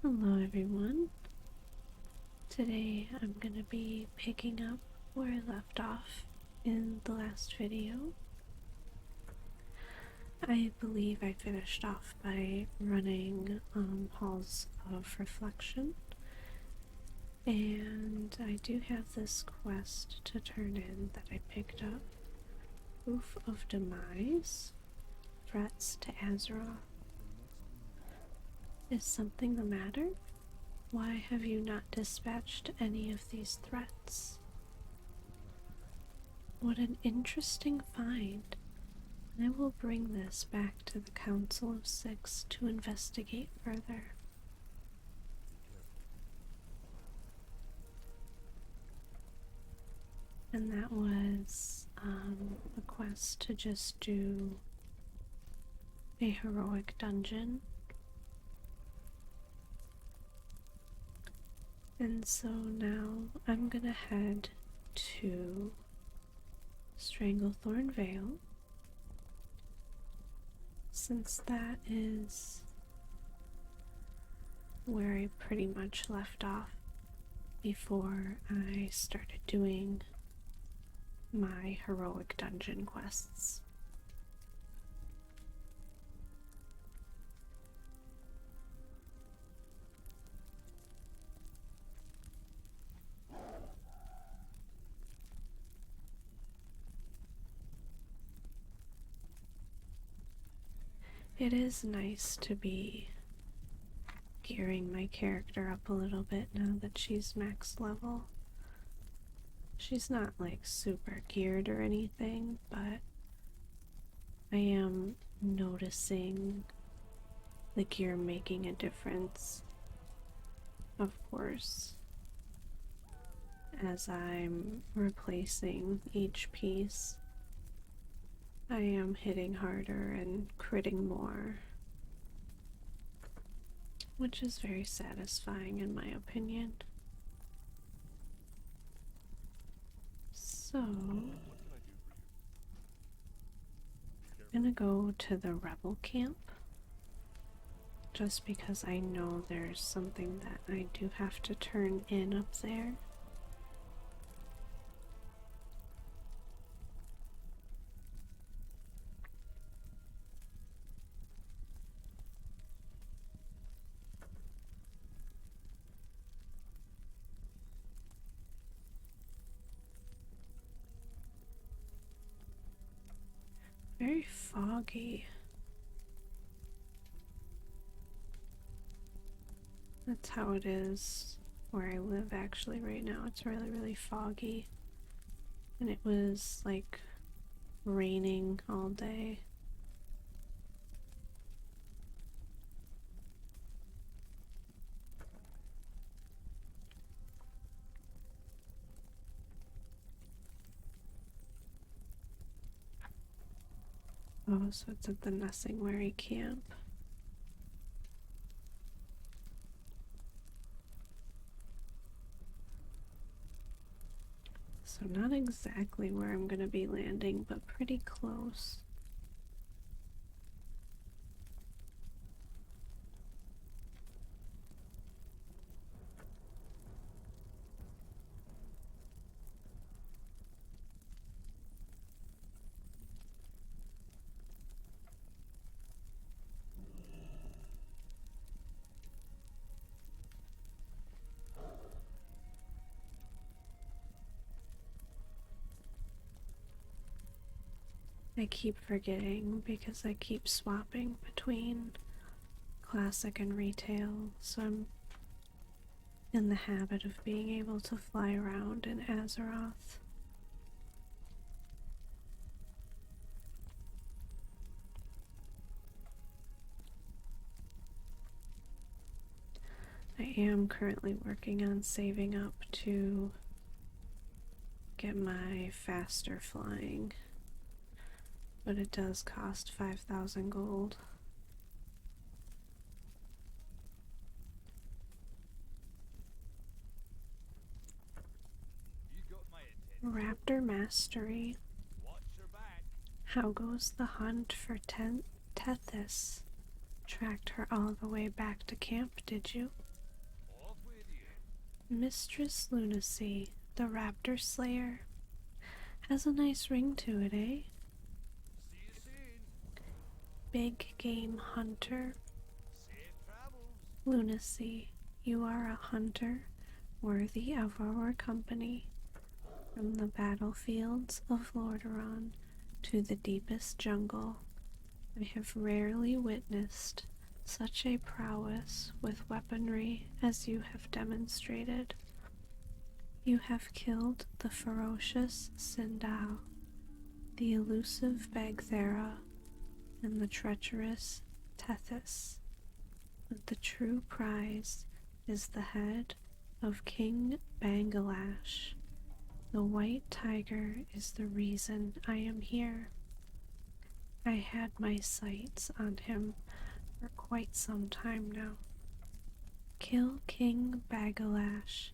Hello everyone. Today I'm going to be picking up where I left off in the last video. I believe I finished off by running Halls of Reflection, and I do have this quest to turn in that I picked up. Proof of Demise, Threats to Azeroth. Is something the matter? Why have you not dispatched any of these threats? What an interesting find. I will bring this back to the Council of Six to investigate further. And that was a quest to just do a heroic dungeon. And so now I'm gonna head to Stranglethorn Vale, since that is where I pretty much left off before I started doing my heroic dungeon quests. It is nice to be gearing my character up a little bit now that she's max level. She's not like super geared or anything, but I am noticing the gear making a difference, of course, as I'm replacing each piece. I am hitting harder and critting more, which is very satisfying in my opinion. So, I'm gonna go to the rebel camp, just because I know there's something that I do have to turn in up there. Very foggy. That's how it is where I live actually right now. It's really, really foggy. And it was like raining all day. Oh, so it's at the Nussingwary camp. So not exactly where I'm gonna be landing, but pretty close. I keep forgetting because I keep swapping between classic and retail, so I'm in the habit of being able to fly around in Azeroth. I am currently working on saving up to get my faster flying, but it does cost 5,000 gold. Raptor Mastery. How goes the hunt for Tethys? Tracked her all the way back to camp, did you? Mistress Lunacy, the Raptor Slayer. Has a nice ring to it, eh? Big Game Hunter. Lunacy, you are a hunter worthy of our company. From the battlefields of Lordaeron to the deepest jungle, I have rarely witnessed such a prowess with weaponry as you have demonstrated. You have killed the ferocious Sindao, the elusive Bagthera, and the treacherous Tethys. But the true prize is the head of King Bangalash. The white tiger is the reason I am here. I had my sights on him for quite some time now. Kill King Bagalash,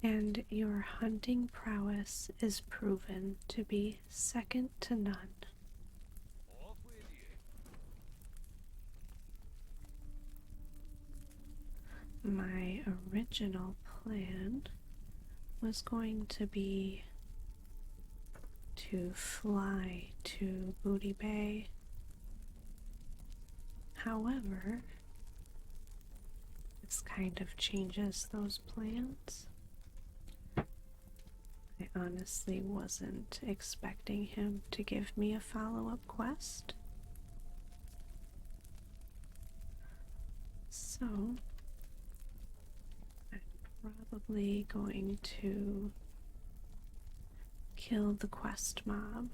and your hunting prowess is proven to be second to none. My original plan was going to be to fly to Booty Bay. However, this kind of changes those plans. I honestly wasn't expecting him to give me a follow-up quest. So, I'm probably going to kill the quest mob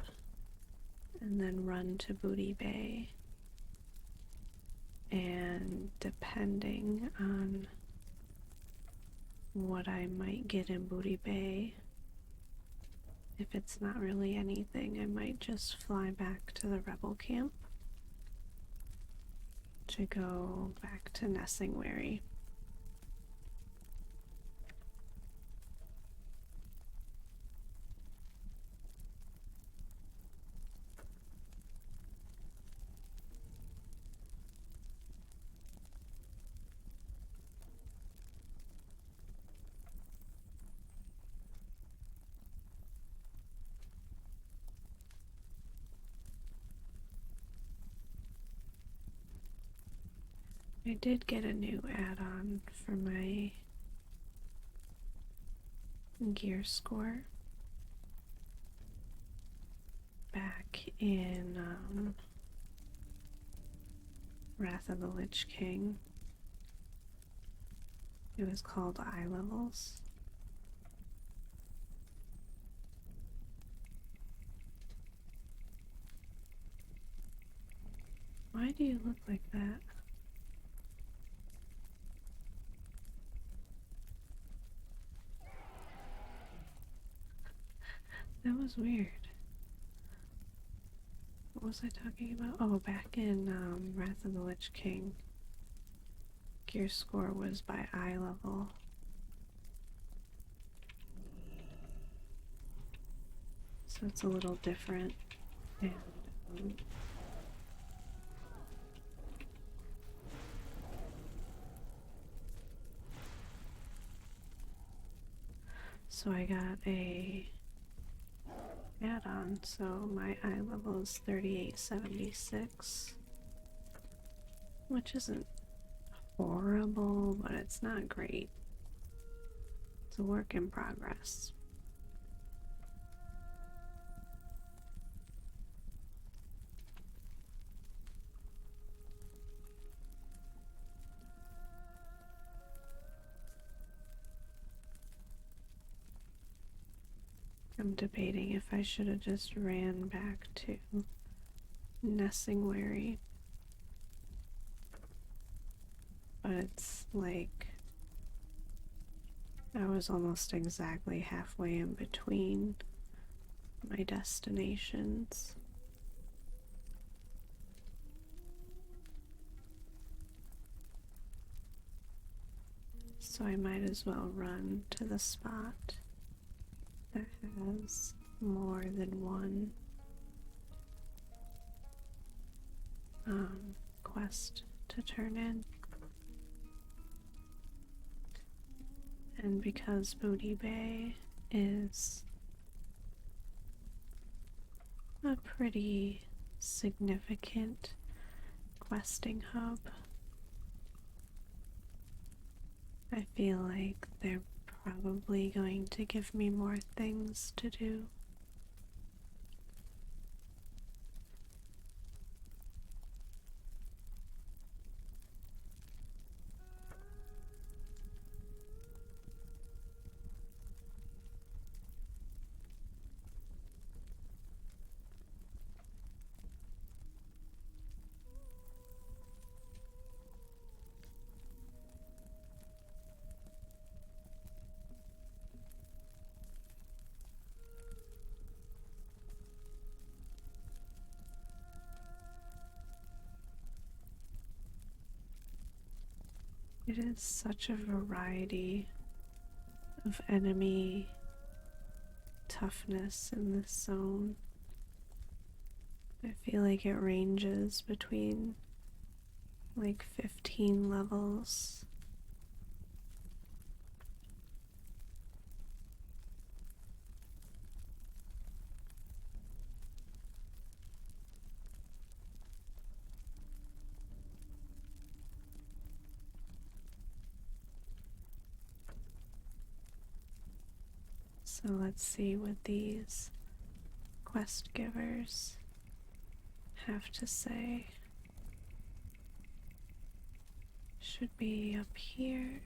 and then run to Booty Bay. And depending on what I might get in Booty Bay, if it's not really anything, I might just fly back to the rebel camp to go back to Nessingwary. I did get a new add-on for my gear score back in Wrath of the Lich King. It was called eye levels. Why do you look like that? That was weird. What was I talking about? Oh, back in Wrath of the Lich King, gear score was by eye level. So it's a little different. And so I got a add-on, so my eye level is 3876, which isn't horrible, but it's not great. It's a work in progress. I'm debating if I should have just ran back to Nessingwary. But it's like I was almost exactly halfway in between my destinations. So I might as well run to the spot that has more than one quest to turn in. And because Booty Bay is a pretty significant questing hub, I feel like they're probably going to give me more things to do. It is such a variety of enemy toughness in this zone. I feel like it ranges between like 15 levels. So let's see what these quest givers have to say. Should be up here.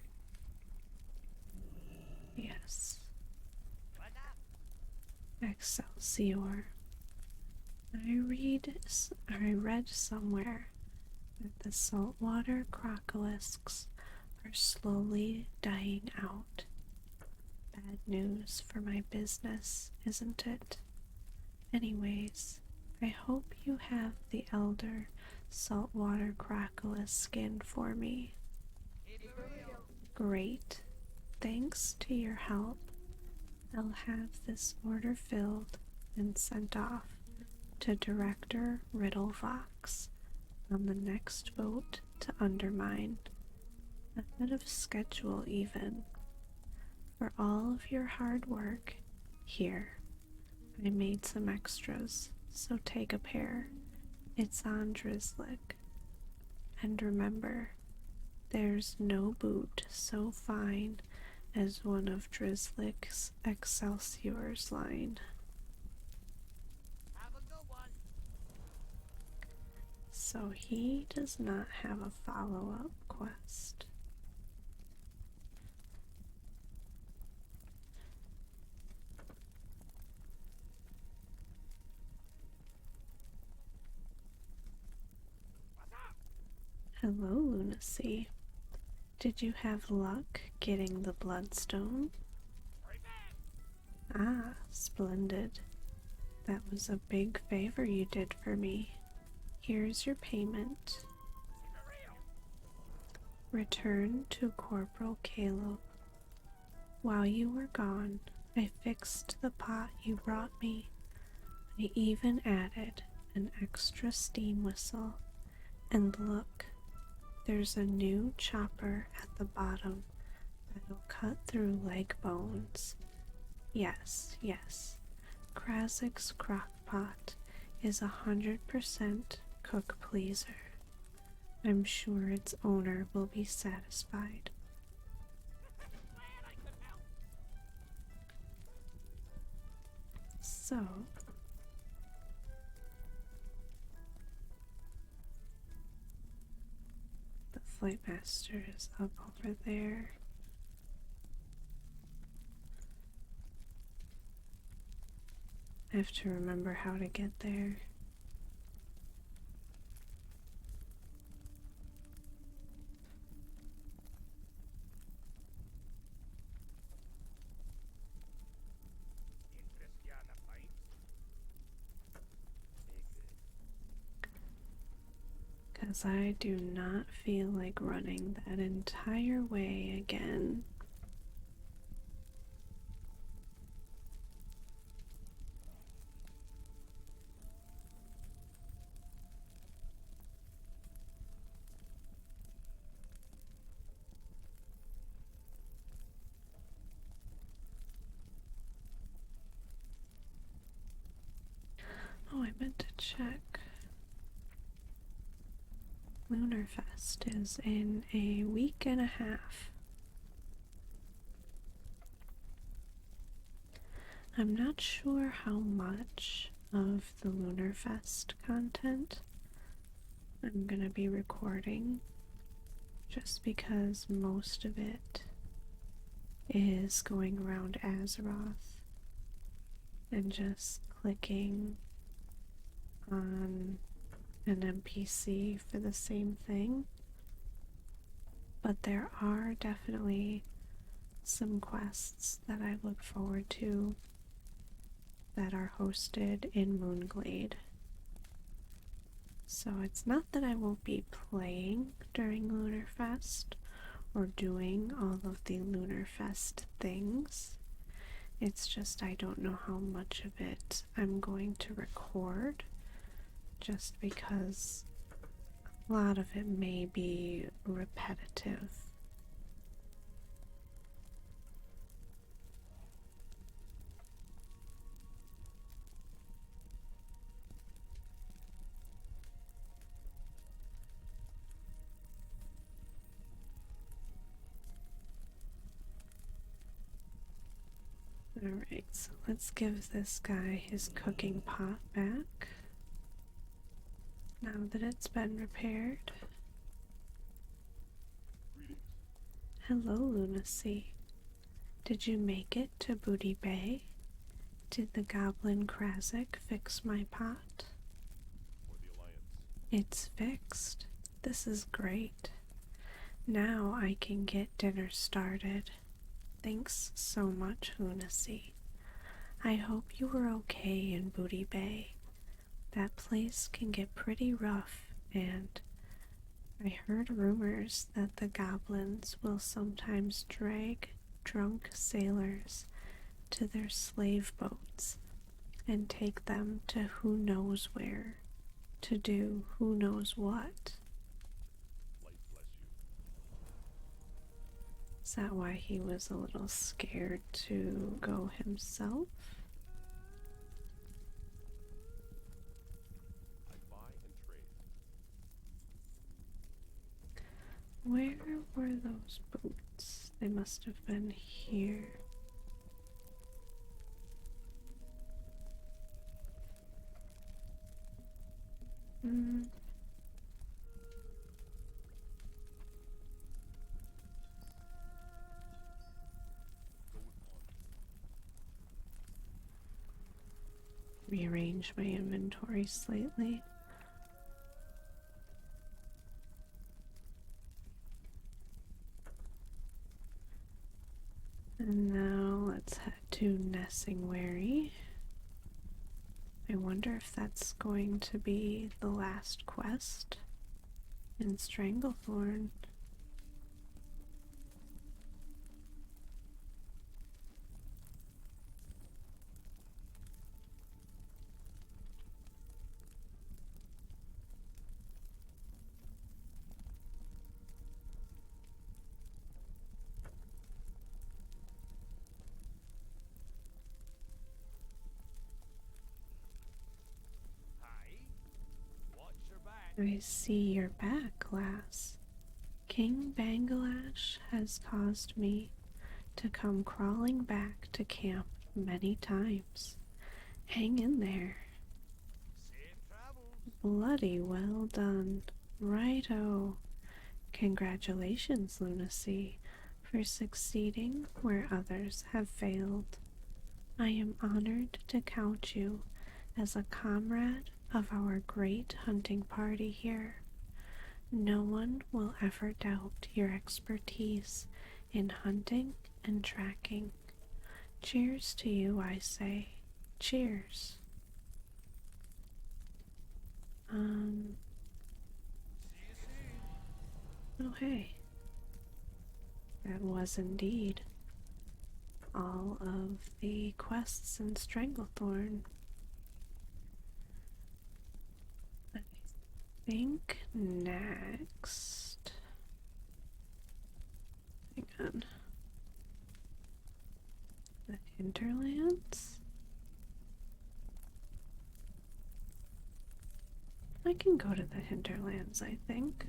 Yes. Excelsior. I read somewhere that the saltwater crocolisks are slowly dying out. Bad news for my business, isn't it? Anyways, I hope you have the elder saltwater crocolisk skin for me. Great. Thanks to your help, I'll have this order filled and sent off to Director Riddle Fox on the next boat to Undermine. Ahead of schedule, even. For all of your hard work, here, I made some extras, so take a pair. It's on Drizzlick. And remember, there's no boot so fine as one of Drizzlick's Excelsior's line. Have a good one. So he does not have a follow-up quest. Hello, Lunacy. Did you have luck getting the bloodstone? Ah, splendid. That was a big favor you did for me. Here's your payment. Return to Corporal Caleb. While you were gone, I fixed the pot you brought me. I even added an extra steam whistle. And look, there's a new chopper at the bottom that'll cut through leg bones. Yes, Krazik's crockpot is 100% cook pleaser. I'm sure its owner will be satisfied. So, the flight master is up over there. I have to remember how to get there. Because I do not feel like running that entire way again. check. Lunar Fest is in a week and a half. I'm not sure how much of the Lunar Fest content I'm gonna be recording, just because most of it is going around Azeroth and just clicking on an NPC for the same thing. But there are definitely some quests that I look forward to that are hosted in Moonglade. So it's not that I won't be playing during Lunar Fest or doing all of the Lunar Fest things. It's just I don't know how much of it I'm going to record, just because a lot of it may be repetitive. Alright, so let's give this guy his cooking pot back now that it's been repaired. Hello, Lunacy. Did you make it to Booty Bay? Did the Goblin Krasik fix my pot? It's fixed. This is great. Now I can get dinner started. Thanks so much, Lunacy. I hope you were okay in Booty Bay. That place can get pretty rough, and I heard rumors that the goblins will sometimes drag drunk sailors to their slave boats and take them to who knows where to do who knows what. Is that why he was a little scared to go himself? Where were those boots? They must have been here. Rearrange my inventory slightly. And now let's head to Nessingwary. I wonder if that's going to be the last quest in Stranglethorn. I see you're back, lass. King Bangalash has caused me to come crawling back to camp many times. Hang in there. Bloody well done. Righto. Congratulations, Lunacy, for succeeding where others have failed. I am honored to count you as a comrade of our great hunting party here. No one will ever doubt your expertise in hunting and tracking. Cheers to you, I say. Cheers. Oh hey. That was indeed all of the quests in Stranglethorn. I think next... Hang on. The Hinterlands? can go to the hinterlands, I think.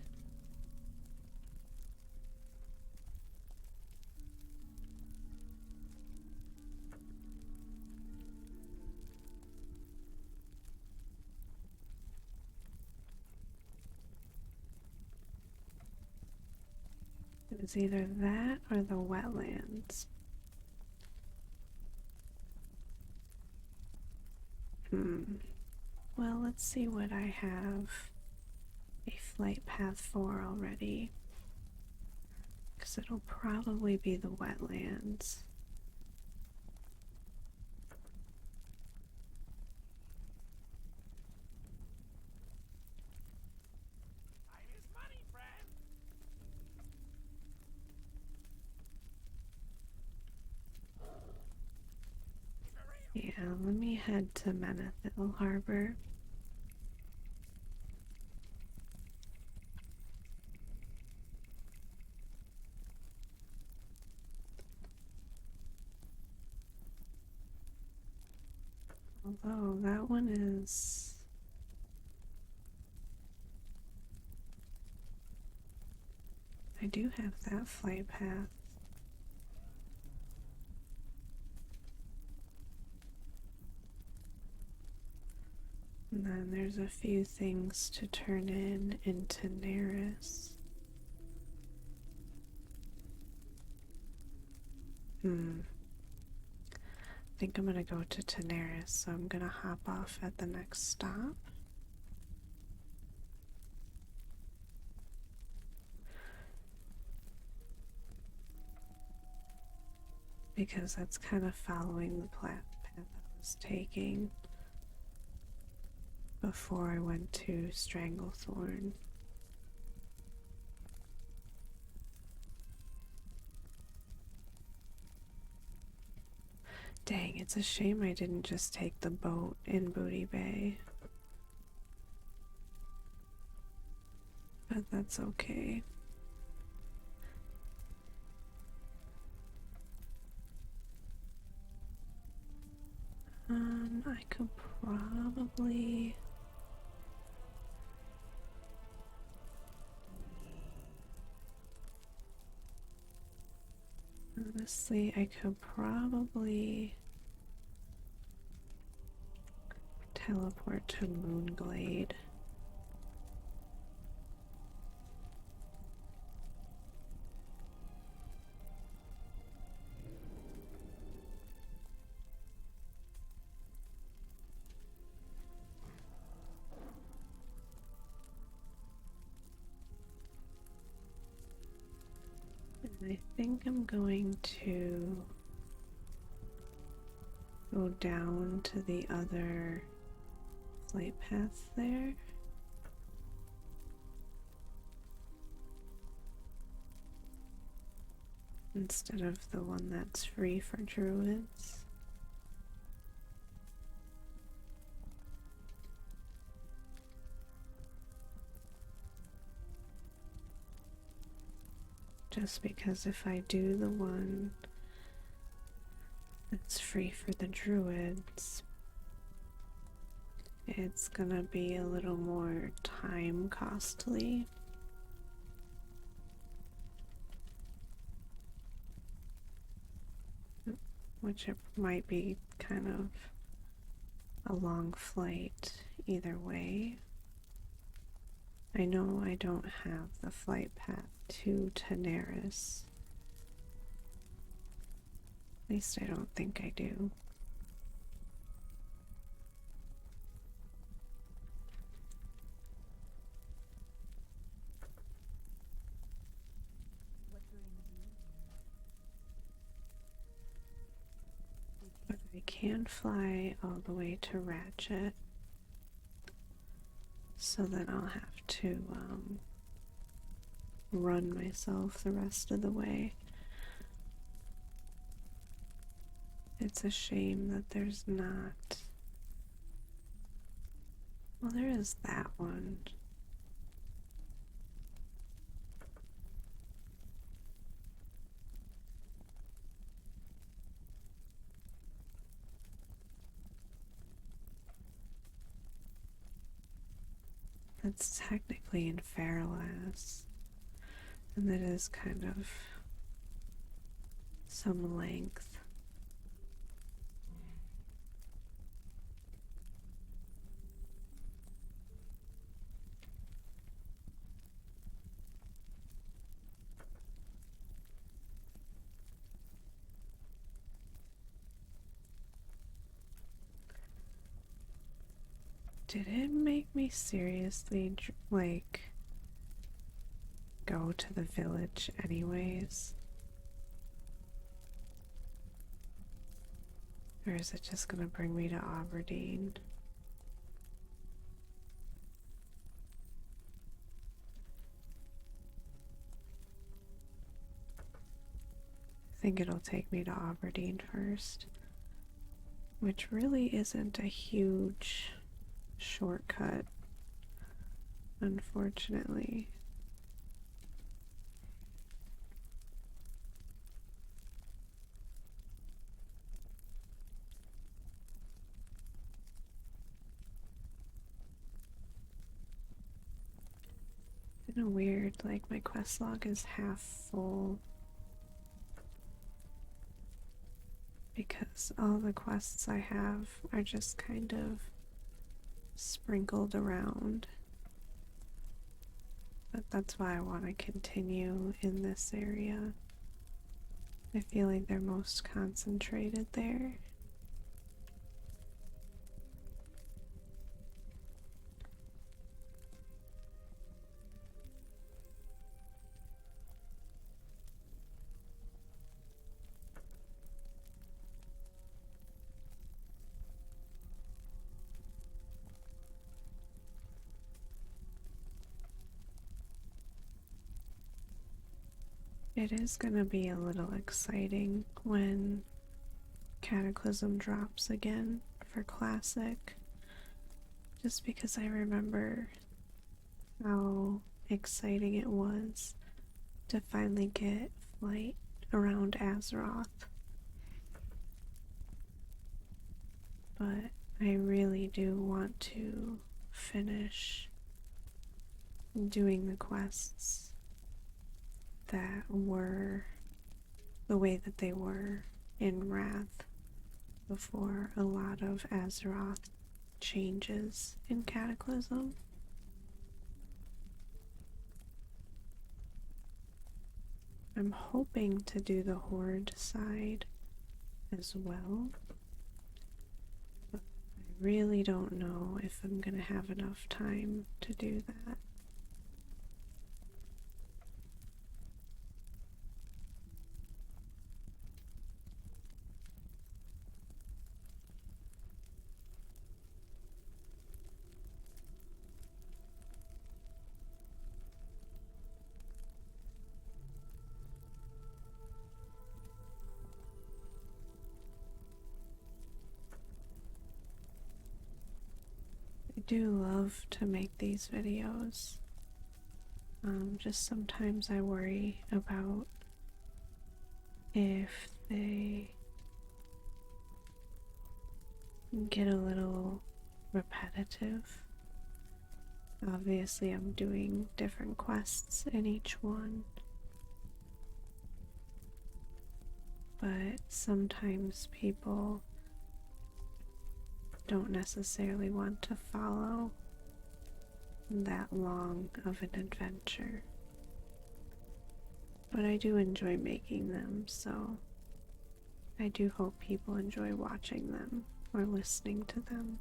It was either that or the wetlands. Well, let's see what I have a flight path for already. Because it'll probably be the wetlands. Yeah, let me head to Menethil Harbor. Although that one is... I do have that flight path. And then there's a few things to turn in Neris. I think I'm gonna go to Teneris, so I'm gonna hop off at the next stop. Because that's kind of following the path I was taking before I went to Stranglethorn. Dang, it's a shame I didn't just take the boat in Booty Bay. But that's okay. I could probably... Honestly, I could probably teleport to Moonglade. And I think I'm going to go down to the other flight path there. Instead of the one that's free for druids. Just because if I do the one that's free for the druids, it's gonna be a little more time costly. Which it might be kind of a long flight either way. I know I don't have the flight path to Teneris. At least I don't think I do. But I can fly all the way to Ratchet. So then I'll have to run myself the rest of the way. It's a shame that there's not... Well, there is that one. It's technically in Fairlass, and that is kind of some length. Did it make me seriously, like, go to the village anyways? Or is it just gonna bring me to Aberdeen? I think it'll take me to Aberdeen first, which really isn't a huge shortcut, unfortunately. Kind of weird, like my quest log is half full because all the quests I have are just kind of sprinkled around. But that's why I want to continue in this area. I feel like they're most concentrated there. It is going to be a little exciting when Cataclysm drops again for Classic, just because I remember how exciting it was to finally get flight around Azeroth. But I really do want to finish doing the quests that were the way that they were in Wrath before a lot of Azeroth changes in Cataclysm. I'm hoping to do the Horde side as well, but I really don't know if I'm gonna have enough time to do that. I do love to make these videos. Just sometimes I worry about if they get a little repetitive. Obviously, I'm doing different quests in each one, but sometimes people don't necessarily want to follow that long of an adventure. But I do enjoy making them, so I do hope people enjoy watching them or listening to them.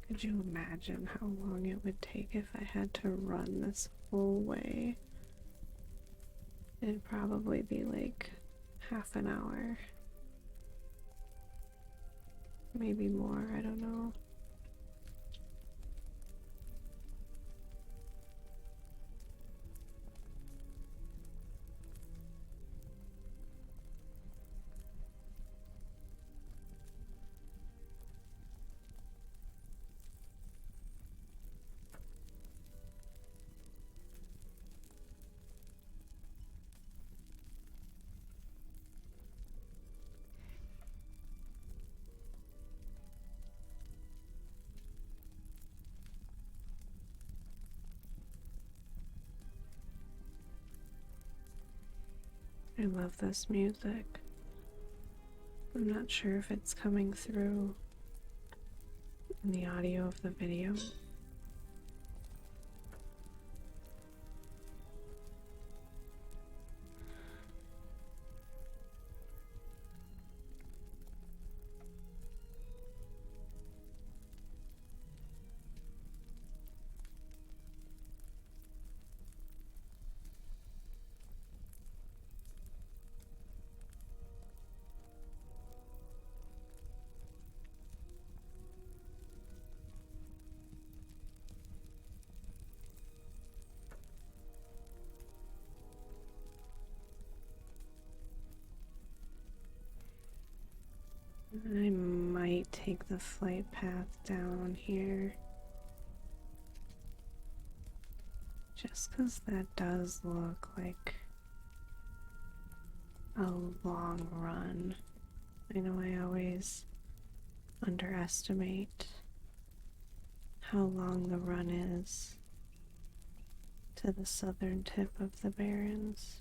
Could you imagine how long it would take if I had to run this whole way? It'd probably be like half an hour. Maybe more, I don't know. I love this music. I'm not sure if it's coming through in the audio of the video. I might take the flight path down here. Just because that does look like a long run. I know I always underestimate how long the run is to the southern tip of the Barrens.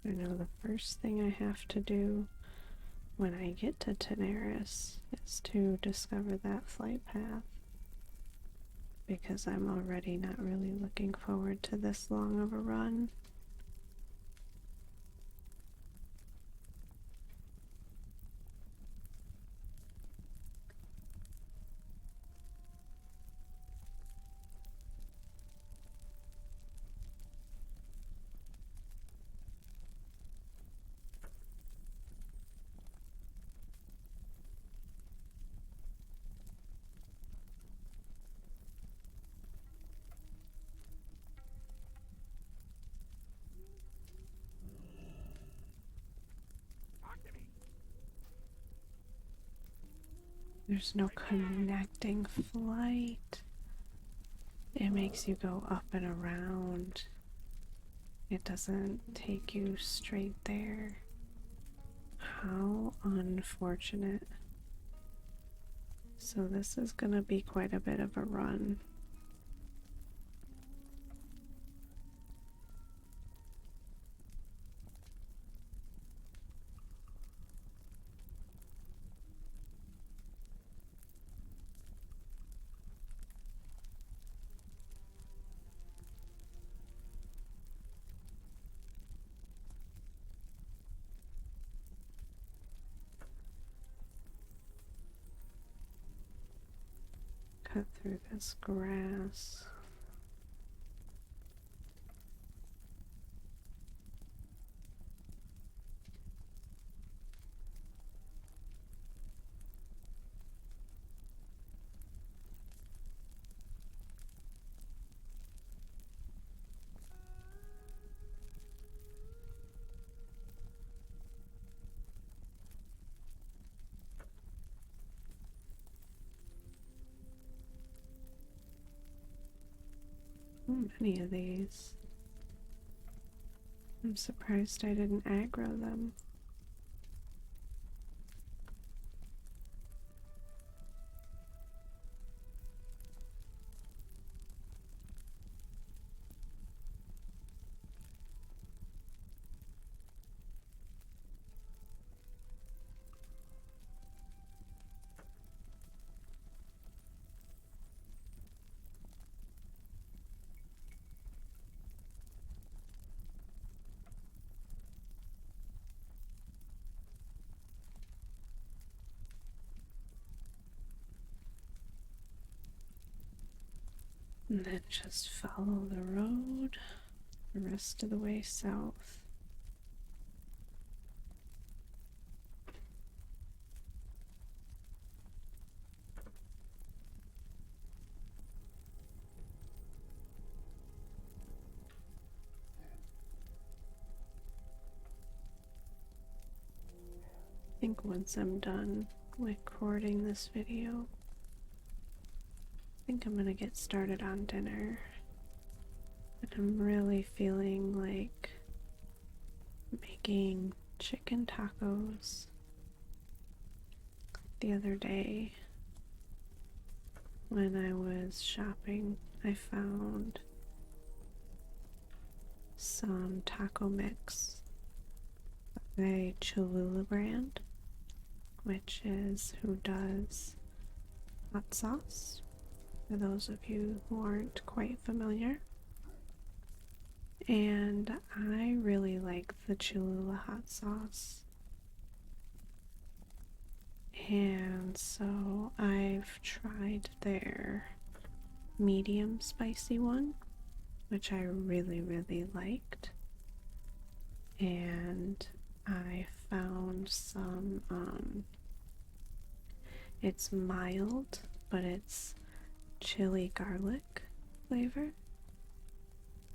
I know the first thing I have to do when I get to Tenaris is to discover that flight path, because I'm already not really looking forward to this long of a run. There's no connecting flight. It makes you go up and around. It doesn't take you straight there. How unfortunate. So this is gonna be quite a bit of a run. Cut through this grass. Many of these. I'm surprised I didn't aggro them. And then just follow the road the rest of the way south. think once I'm done recording this video, I think I'm gonna get started on dinner. And I'm really feeling like making chicken tacos. The other day, when I was shopping, I found some taco mix by the Cholula brand, which is who does hot sauce, for those of you who aren't quite familiar. And I really like the Cholula hot sauce. And so I've tried their medium spicy one, which I really, really liked. And I found some, it's mild, but it's chili garlic flavor.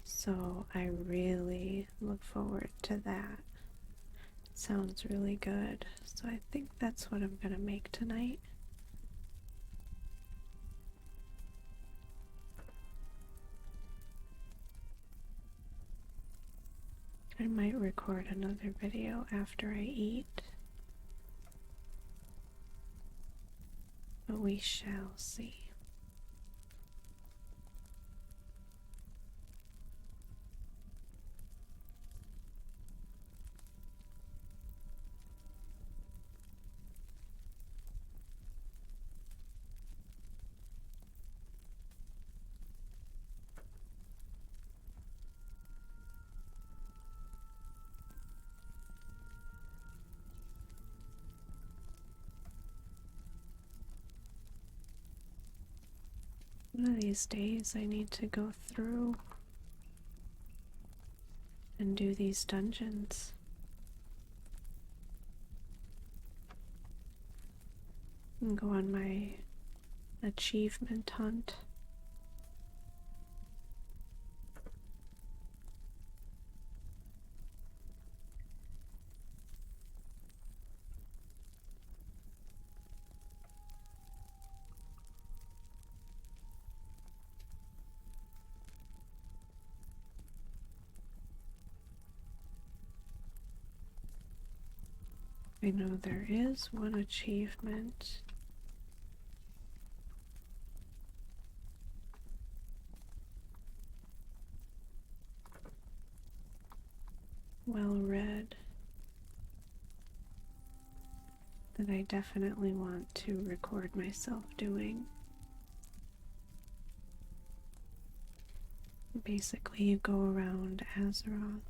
So I really look forward to that. It sounds really good. So I think that's what I'm gonna make tonight. I might record another video after I eat, but we shall see. One of these days I need to go through and do these dungeons. And go on my achievement hunt. I know there is one achievement. Well read, that I definitely want to record myself doing. Basically, you go around Azeroth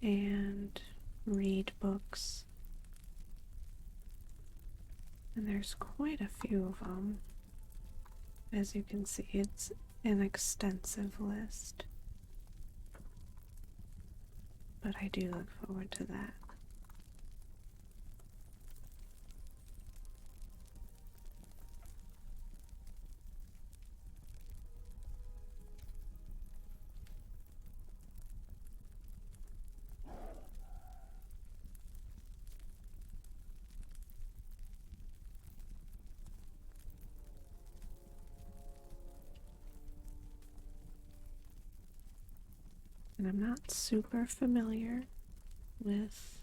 and read books, and there's quite a few of them. As you can see, it's an extensive list, but I do look forward to that. And I'm not super familiar with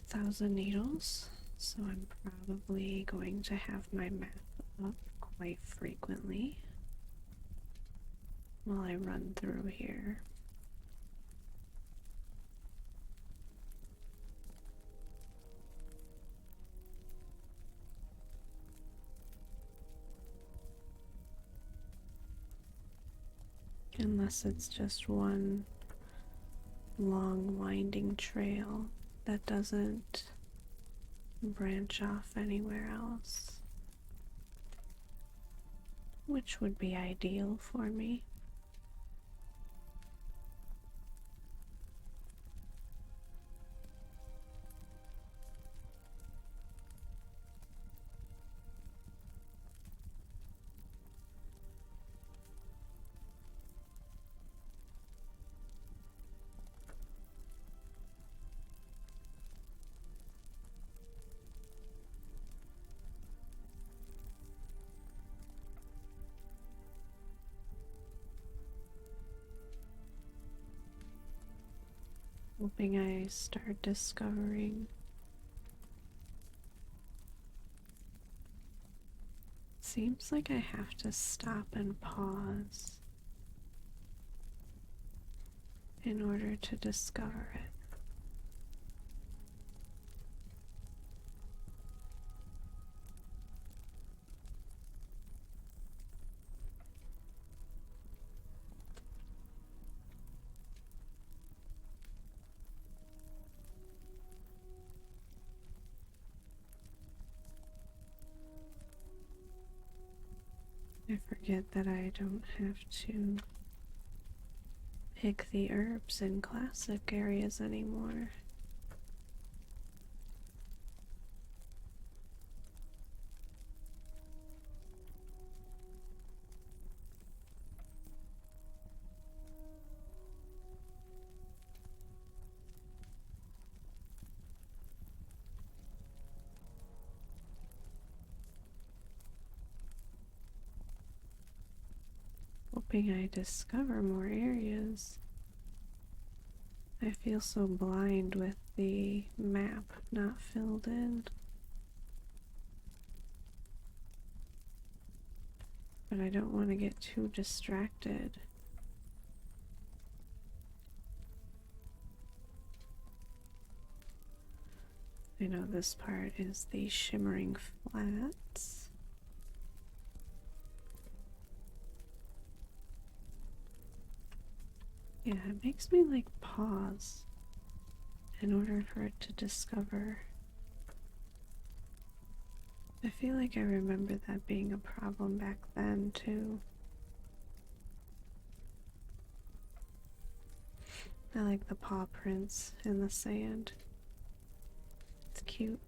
Thousand Needles, so I'm probably going to have my map up quite frequently while I run through here. Unless it's just one long winding trail that doesn't branch off anywhere else, which would be ideal for me. hoping I start discovering. Seems like I have to stop and pause in order to discover it. I forget that I don't have to pick the herbs in classic areas anymore. Hoping I discover more areas. I feel so blind with the map not filled in. But I don't want to get too distracted. I know this part is the shimmering flats. Yeah, it makes me like pause in order for it to discover. I feel like I remember that being a problem back then too. I like the paw prints in the sand. It's cute.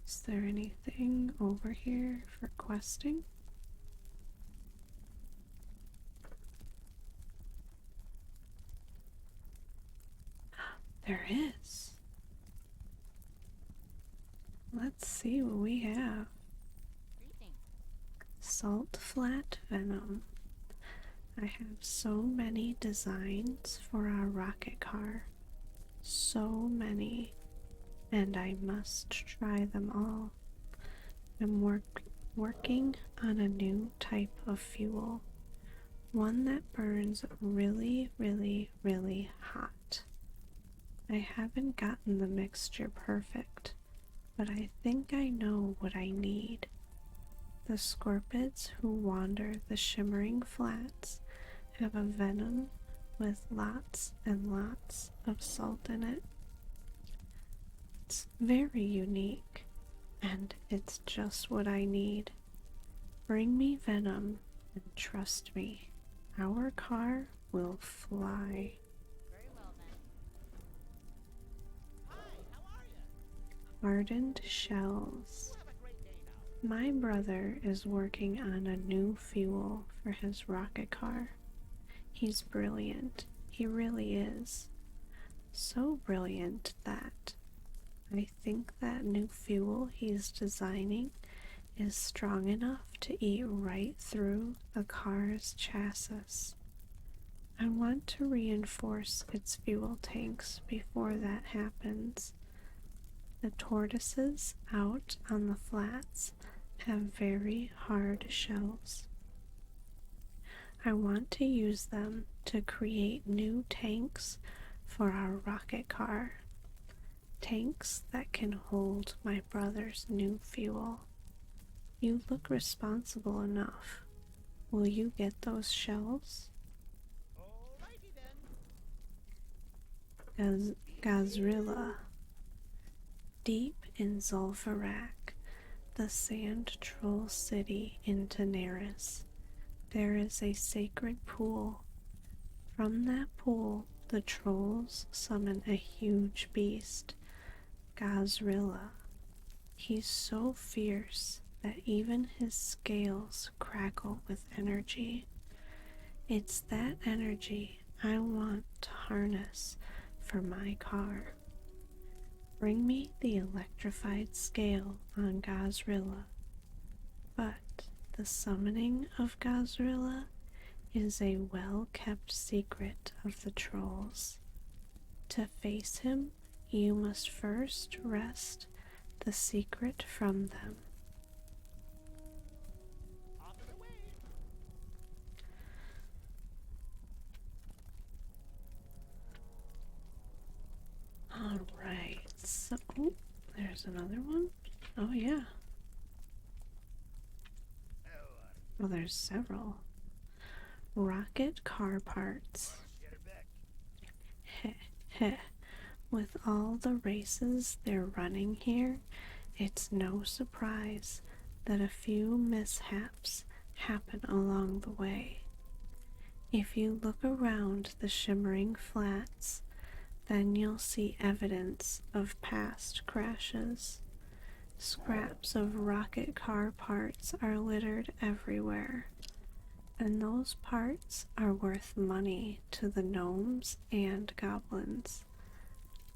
Is there anything over here for questing? There is. Let's see what we have. Salt flat venom. I have so many designs for our rocket car. So many. And I must try them all. I'm working on a new type of fuel. One that burns really, really, really hot. I haven't gotten the mixture perfect, but I think I know what I need. The scorpids who wander the shimmering flats have a venom with lots and lots of salt in it. It's very unique, and it's just what I need. Bring me venom, and trust me, our car will fly. Very well then. Hi, how are you? Hardened shells. Have a great day now. My brother is working on a new fuel for his rocket car. He's brilliant. He really is. So brilliant that I think that new fuel he's designing is strong enough to eat right through the car's chassis. I want to reinforce its fuel tanks before that happens. The tortoises out on the flats have very hard shells. I want to use them to create new tanks for our rocket car. Tanks that can hold my brother's new fuel. You look responsible enough. Will you get those shells? Alrighty then. Gazrilla. Deep in Zul'Farrak, the sand troll city in Daenerys, there is a sacred pool. From that pool, the trolls summon a huge beast, Gazrilla. He's so fierce that even his scales crackle with energy. It's that energy I want to harness for my car. Bring me the electrified scale on Gazrilla. the summoning of Gazrilla is a well-kept secret of the trolls. To face him, you must first wrest the secret from them. Off and away. Alright, so oh, there's another one. Oh yeah. Well, there's several. Rocket car parts. Get her back. Heh heh. With all the races they're running here, it's no surprise that a few mishaps happen along the way. If you look around the shimmering flats, then you'll see evidence of past crashes. Scraps of rocket car parts are littered everywhere, and those parts are worth money to the gnomes and goblins.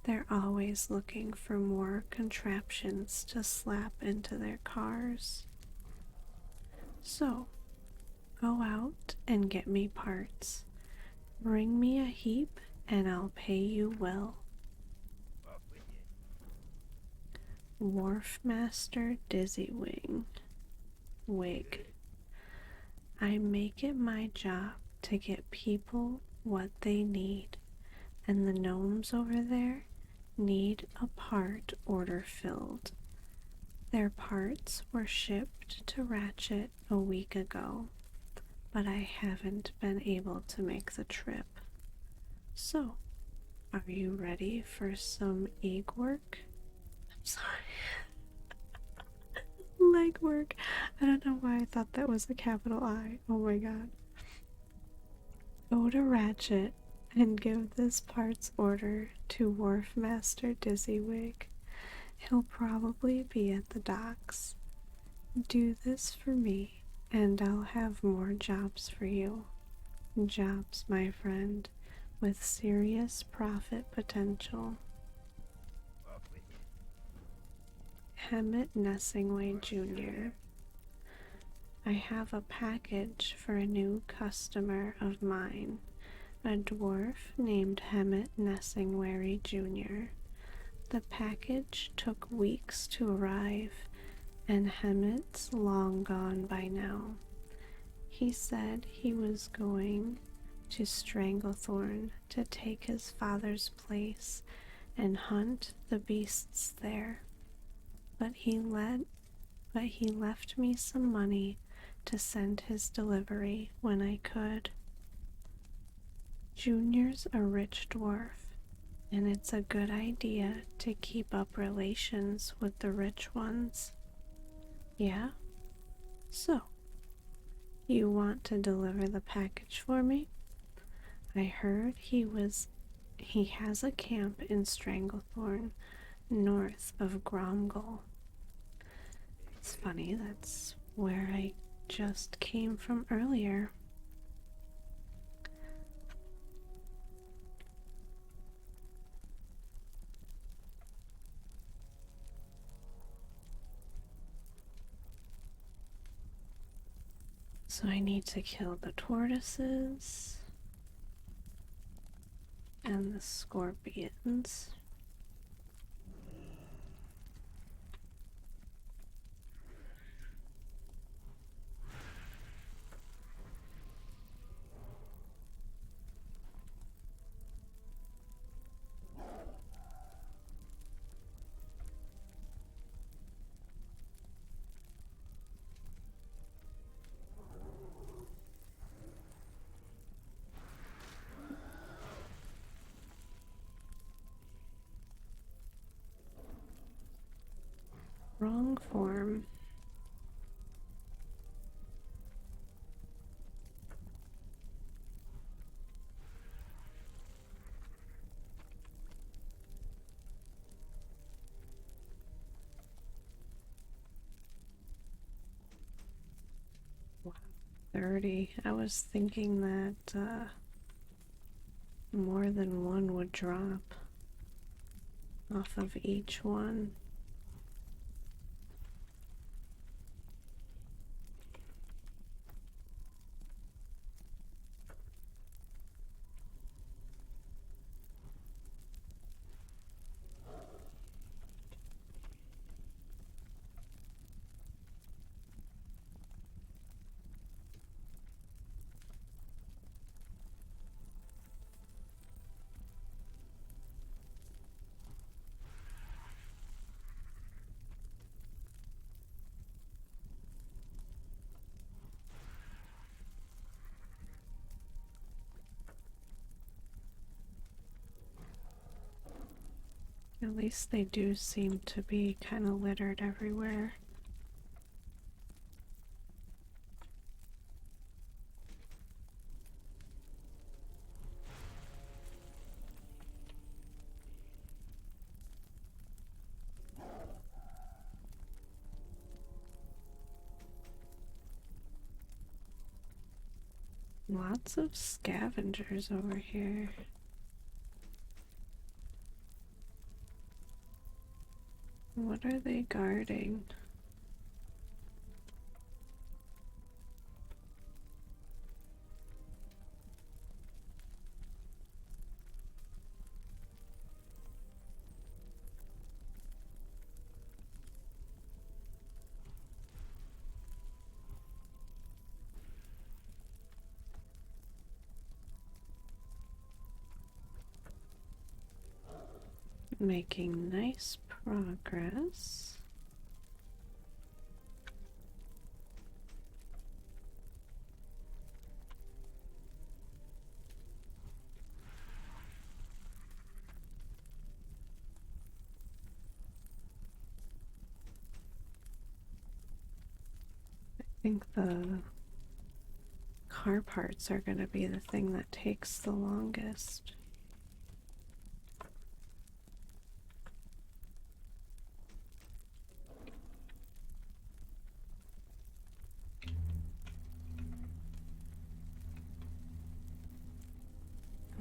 They're always looking for more contraptions to slap into their cars. So, go out and get me parts. Bring me a heap and I'll pay you well. Off with you. Wharf Master Dizzywing. Wig. I make it my job to get people what they need, and the gnomes over there need a part order filled. Their parts were shipped to Ratchet a week ago, but I haven't been able to make the trip. So, are you ready for some egg work? I'm sorry. Leg work. I don't know why I thought that was a capital I. Oh my god. Go to Ratchet and give this parts order to Wharf Master Dizzywig. He'll probably be at the docks. Do this for me, and I'll have more jobs for you. Jobs, my friend, with serious profit potential. Off with you. Hemet Nessingway Jr. I have a package for a new customer of mine, a dwarf named Hemet Nessingway Jr. The package took weeks to arrive, and Hemet's long gone by now. He said he was going to Stranglethorn to take his father's place and hunt the beasts there. But he left me some money to send his delivery when I could. Junior's a rich dwarf, and it's a good idea to keep up relations with the rich ones. Yeah? So, you want to deliver the package for me? I heard he has a camp in Stranglethorn, north of Gromgol. It's funny, that's where I just came from earlier. So I need to kill the tortoises and the scorpions. Wrong form. Wow, 30. I was thinking that more than one would drop off of each one. At least they do seem to be kind of littered everywhere. Lots of scavengers over here. What are they guarding? Making nice progress. I think the car parts are going to be the thing that takes the longest.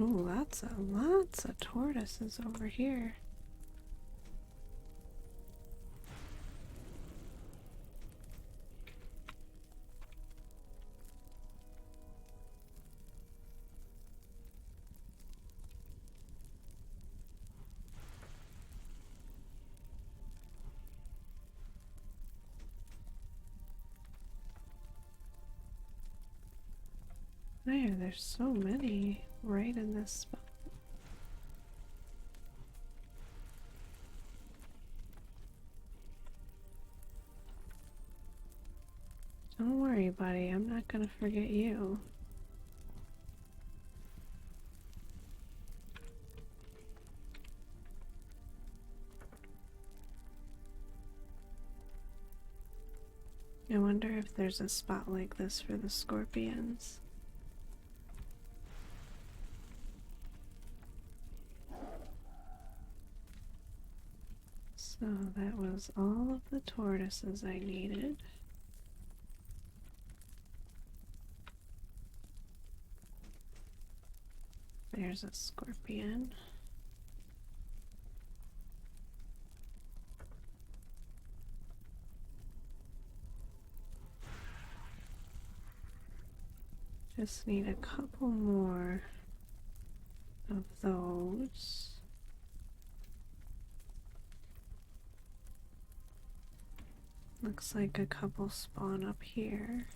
Oh, lots of tortoises over here. There's so many right in this spot. Don't worry, buddy. I'm not gonna forget you. I wonder if there's a spot like this for the scorpions. So that was all of the tortoises I needed. There's a scorpion. Just need a couple more of those. Looks like a couple spawn up here.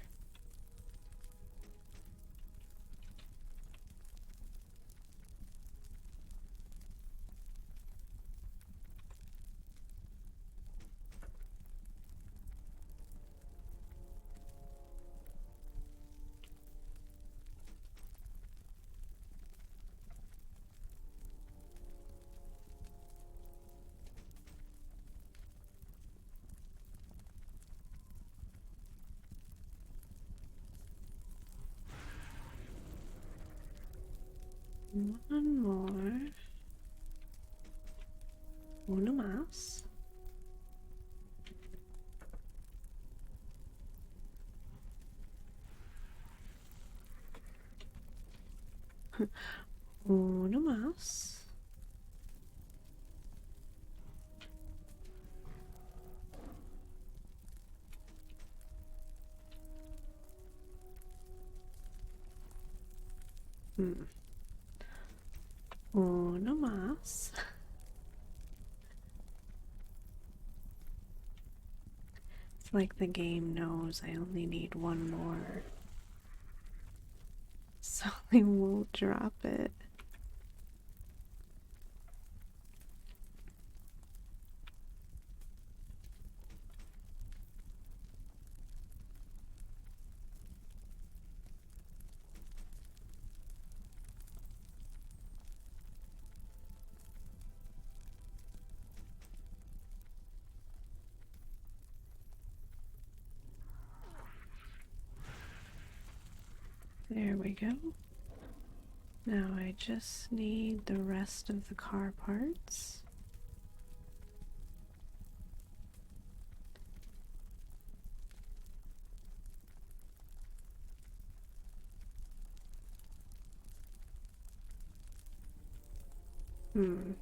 One more. Uno más. Uno más. Uno más. It's like the game knows I only need one more, so they won't drop it. There we go. Now I just need the rest of the car parts. Hmm.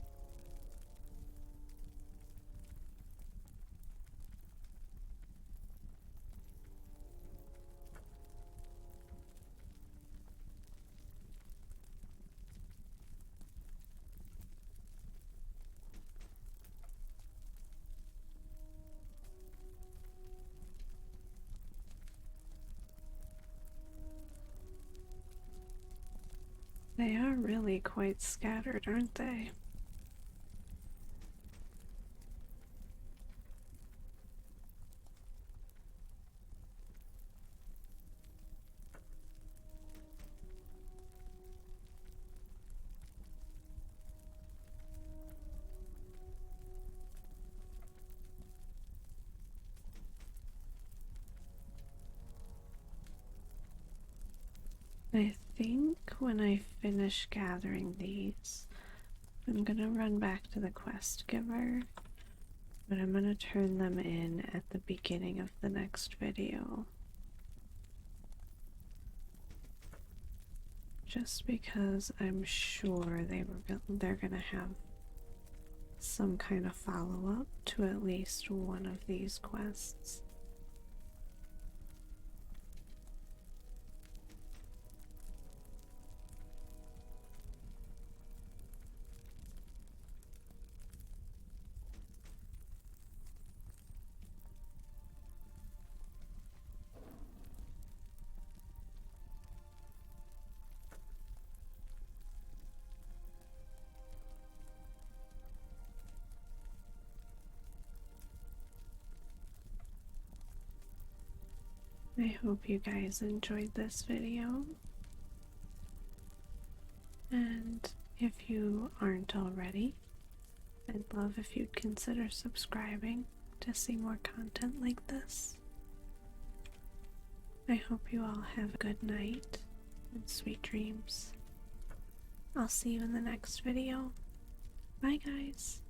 They are really quite scattered, aren't they? I think when I finish gathering these, I'm gonna run back to the quest giver, but I'm gonna turn them in at the beginning of the next video. Just because I'm sure they're gonna have some kind of follow-up to at least one of these quests. I hope you guys enjoyed this video, and if you aren't already, I'd love if you'd consider subscribing to see more content like this. I hope you all have a good night and sweet dreams. I'll see you in the next video. Bye, guys.